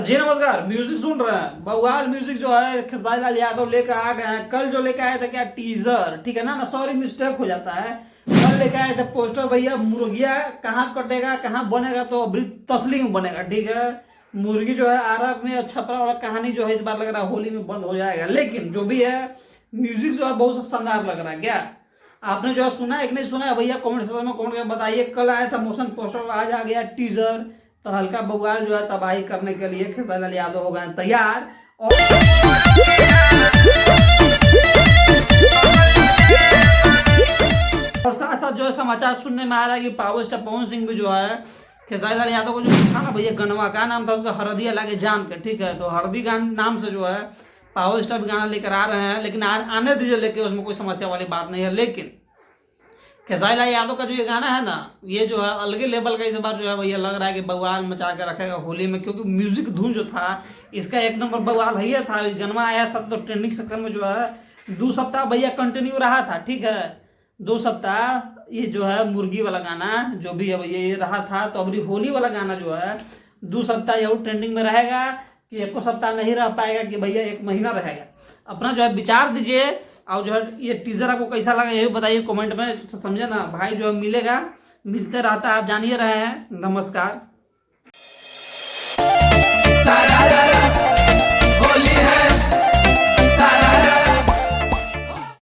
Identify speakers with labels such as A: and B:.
A: जी नमस्कार। म्यूजिक सुन रहे हैं, बवाल म्यूजिक जो है खेसारी लाल यादव लेकर आ गए हैं। कल जो लेकर आए थे क्या टीजर, ठीक है ना सॉरी मिस्टेक हो जाता है। कल लेकर आए थे पोस्टर, भैया मुर्गिया कहाँ कटेगा कहाँ बनेगा, तो अभी तसली में बनेगा, ठीक है। मुर्गी जो है आरब में छपरा वाला कहानी जो है इस बार लग रहा है होली में बंद हो जाएगा। लेकिन जो भी है म्यूजिक जो है बहुत शानदार लग रहा है। क्या आपने जो है सुना है कि नहीं सुना है भैया, कमेंट सेक्शन में कमेंट करके बताइए। कल आया था मोशन पोस्टर, आज आ गया टीजर, तो हल्का बवाल जो है तबाही करने के लिए खेसारी लाल यादव हो गए तैयार। और साथ साथ जो है समाचार सुनने में आ रहा है कि पावर स्टार पवन सिंह भी जो है खेसारी लाल यादव को जो था ना भैया गनवा का नाम था उसका हरदिया लागे जान के, ठीक है। तो हरदी गान नाम से जो है पावर स्टार भी गाना लेकर आ रहे हैं, लेकिन आने दीजिए लेके, उसमें कोई समस्या वाली बात नहीं है। लेकिन खेसारी लाल यादव का जो ये गाना है ना, ये जो है अलगे लेवल का इस बार जो है भैया लग रहा है कि बवाल मचा के रखेगा होली में, क्योंकि म्यूजिक धुन जो था इसका एक नंबर बवाल है था। गनवा आया था तो ट्रेंडिंग सेक्शन में जो है 2 सप्ताह भैया कंटिन्यू रहा था, ठीक है। 2 सप्ताह ये जो है मुर्गी वाला गाना जो भी है भैया ये रहा था। तो अभी होली वाला गाना जो है 2 सप्ताह यही ट्रेंडिंग में रहेगा कि 1 सप्ताह नहीं रह पाएगा कि भैया 1 महीना रहेगा। अपना जो है विचार दीजिए, और जो है ये टीजर आपको कैसा लगा ये बताइए कमेंट में, समझे ना भाई। जो है मिलेगा, मिलते रहता है, आप जानिए रहे हैं। नमस्कार।